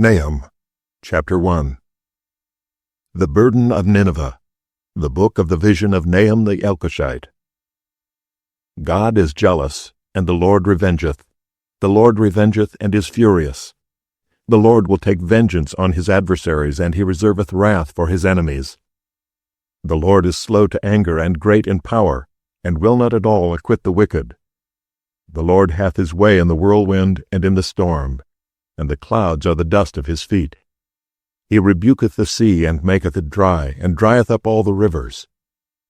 Nahum, chapter 1. The burden of Nineveh, the book of the vision of Nahum the Elkoshite. God is jealous, and the Lord revengeth. The Lord revengeth, and is furious. The Lord will take vengeance on his adversaries, and he reserveth wrath for his enemies. The Lord is slow to anger, and great in power, and will not at all acquit the wicked. The Lord hath his way in the whirlwind and in the storm, and the clouds are the dust of his feet. He rebuketh the sea, and maketh it dry, and drieth up all the rivers.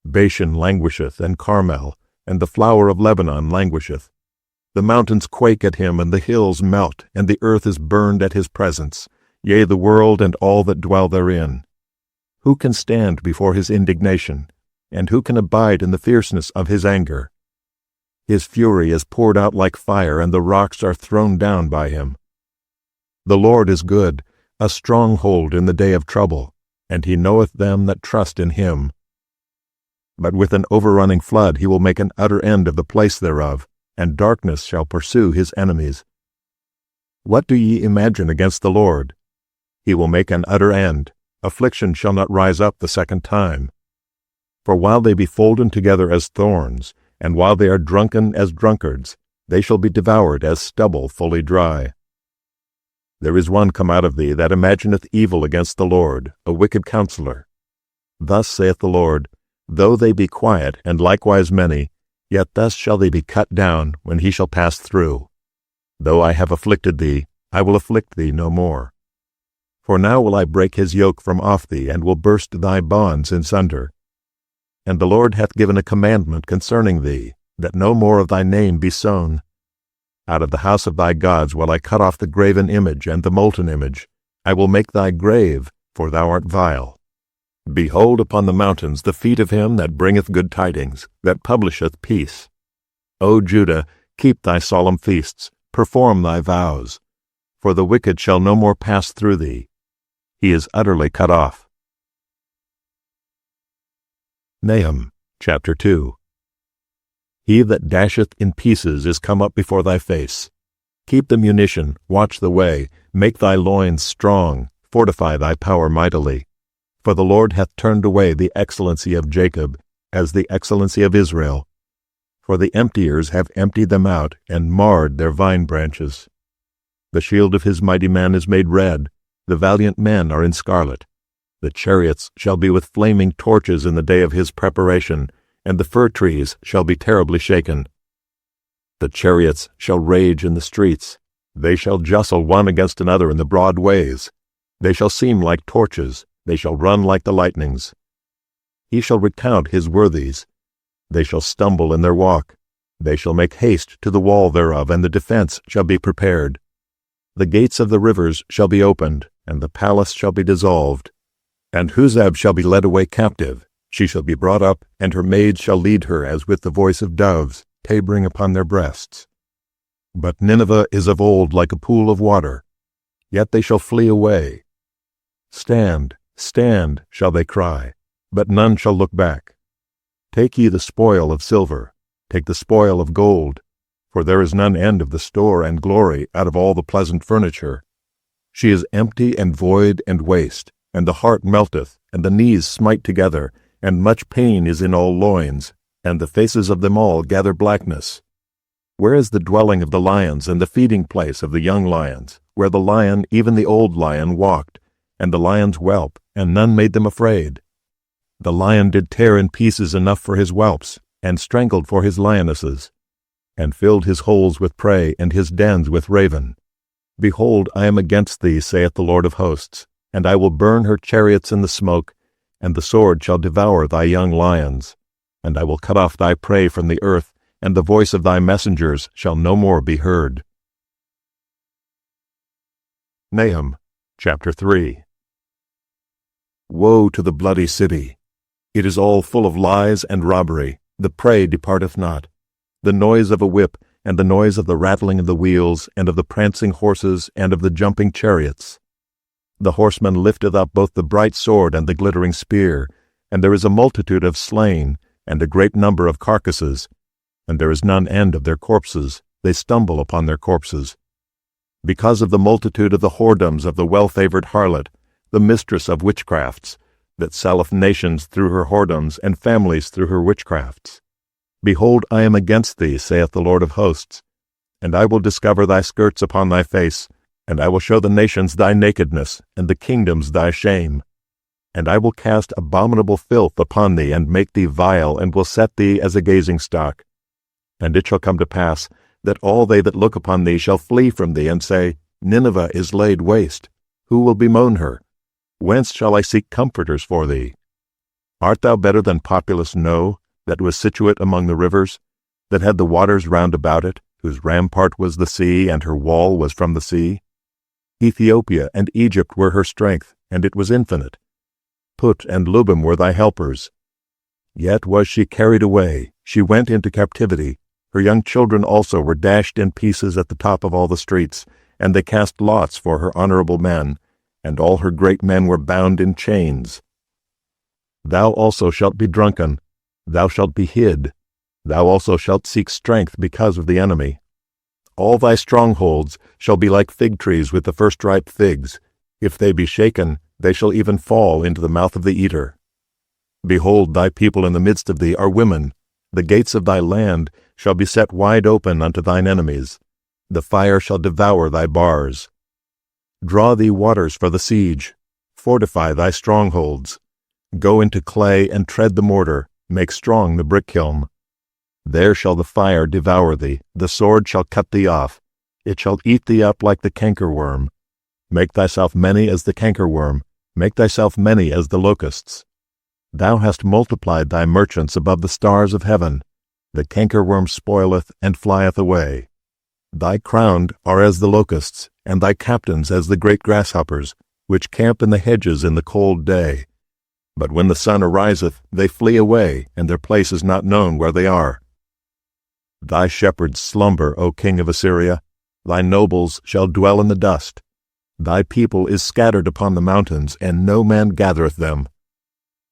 Bashan languisheth, and Carmel, and the flower of Lebanon languisheth. The mountains quake at him, and the hills melt, and the earth is burned at his presence, yea, the world and all that dwell therein. Who can stand before his indignation, and who can abide in the fierceness of his anger? His fury is poured out like fire, and the rocks are thrown down by him. The Lord is good, a stronghold in the day of trouble, and he knoweth them that trust in him. But with an overrunning flood he will make an utter end of the place thereof, and darkness shall pursue his enemies. What do ye imagine against the Lord? He will make an utter end. Affliction shall not rise up the second time. For while they be folden together as thorns, and while they are drunken as drunkards, they shall be devoured as stubble fully dry. There is one come out of thee that imagineth evil against the Lord, a wicked counselor. Thus saith the Lord, though they be quiet, and likewise many, yet thus shall they be cut down when he shall pass through. Though I have afflicted thee, I will afflict thee no more. For now will I break his yoke from off thee, and will burst thy bonds in sunder. And the Lord hath given a commandment concerning thee, that no more of thy name be sown. Out of the house of thy gods will I cut off the graven image and the molten image. I will make thy grave, for thou art vile. Behold upon the mountains the feet of him that bringeth good tidings, that publisheth peace. O Judah, keep thy solemn feasts, perform thy vows. For the wicked shall no more pass through thee. He is utterly cut off. Nahum, chapter 2. He that dasheth in pieces is come up before thy face. Keep the munition, watch the way, make thy loins strong, fortify thy power mightily. For the Lord hath turned away the excellency of Jacob, as the excellency of Israel. For the emptiers have emptied them out, and marred their vine branches. The shield of his mighty man is made red, the valiant men are in scarlet. The chariots shall be with flaming torches in the day of his preparation, and the fir trees shall be terribly shaken. The chariots shall rage in the streets. They shall justle one against another in the broad ways. They shall seem like torches. They shall run like the lightnings. He shall recount his worthies. They shall stumble in their walk. They shall make haste to the wall thereof, and the defense shall be prepared. The gates of the rivers shall be opened, and the palace shall be dissolved. And Huzab shall be led away captive. She shall be brought up, and her maids shall lead her as with the voice of doves, tabering upon their breasts. But Nineveh is of old like a pool of water, yet they shall flee away. Stand, stand, shall they cry, but none shall look back. Take ye the spoil of silver, take the spoil of gold, for there is none end of the store and glory out of all the pleasant furniture. She is empty and void and waste, and the heart melteth, and the knees smite together, and much pain is in all loins, and the faces of them all gather blackness. Where is the dwelling of the lions, and the feeding place of the young lions, where the lion, even the old lion, walked, and the lions whelp, and none made them afraid? The lion did tear in pieces enough for his whelps, and strangled for his lionesses, and filled his holes with prey, and his dens with raven. Behold, I am against thee, saith the Lord of hosts, and I will burn her chariots in the smoke, and the sword shall devour thy young lions. And I will cut off thy prey from the earth, and the voice of thy messengers shall no more be heard. Nahum, chapter 3. Woe to the bloody city! It is all full of lies and robbery, the prey departeth not. The noise of a whip, and the noise of the rattling of the wheels, and of the prancing horses, and of the jumping chariots. The horseman lifteth up both the bright sword and the glittering spear, and there is a multitude of slain, and a great number of carcasses, and there is none end of their corpses, they stumble upon their corpses. because of the multitude of the whoredoms of the well-favored harlot, the mistress of witchcrafts, that selleth nations through her whoredoms, and families through her witchcrafts. Behold, I am against thee, saith the Lord of hosts, and I will discover thy skirts upon thy face, and I will show the nations thy nakedness, and the kingdoms thy shame. And I will cast abominable filth upon thee, and make thee vile, and will set thee as a gazing stock. And it shall come to pass, that all they that look upon thee shall flee from thee, and say, Nineveh is laid waste. Who will bemoan her? Whence shall I seek comforters for thee? Art thou better than populous No, that was situate among the rivers, that had the waters round about it, whose rampart was the sea, and her wall was from the sea? Ethiopia and Egypt were her strength, and it was infinite. Put and Lubim were thy helpers. Yet was she carried away, she went into captivity. Her young children also were dashed in pieces at the top of all the streets, and they cast lots for her honorable men, and all her great men were bound in chains. Thou also shalt be drunken, thou shalt be hid, thou also shalt seek strength because of the enemy. All thy strongholds shall be like fig trees with the first ripe figs. If they be shaken, they shall even fall into the mouth of the eater. Behold, thy people in the midst of thee are women. The gates of thy land shall be set wide open unto thine enemies. The fire shall devour thy bars. Draw thee waters for the siege. Fortify thy strongholds. Go into clay and tread the mortar. Make strong the brick kiln. There shall the fire devour thee. The sword shall cut thee off. It shall eat thee up like the cankerworm. Make thyself many as the cankerworm. Make thyself many as the locusts. Thou hast multiplied thy merchants above the stars of heaven. The cankerworm spoileth and flieth away. Thy crowned are as the locusts, and thy captains as the great grasshoppers, which camp in the hedges in the cold day. But when the sun ariseth, they flee away, and their place is not known where they are. Thy shepherds slumber, O king of Assyria. Thy nobles shall dwell in the dust. Thy people is scattered upon the mountains, and no man gathereth them.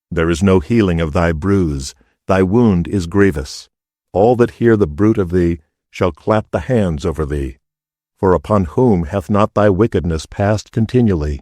There is no healing of thy bruise. Thy wound is grievous. All that hear the bruit of thee shall clap the hands over thee. For upon whom hath not thy wickedness passed continually?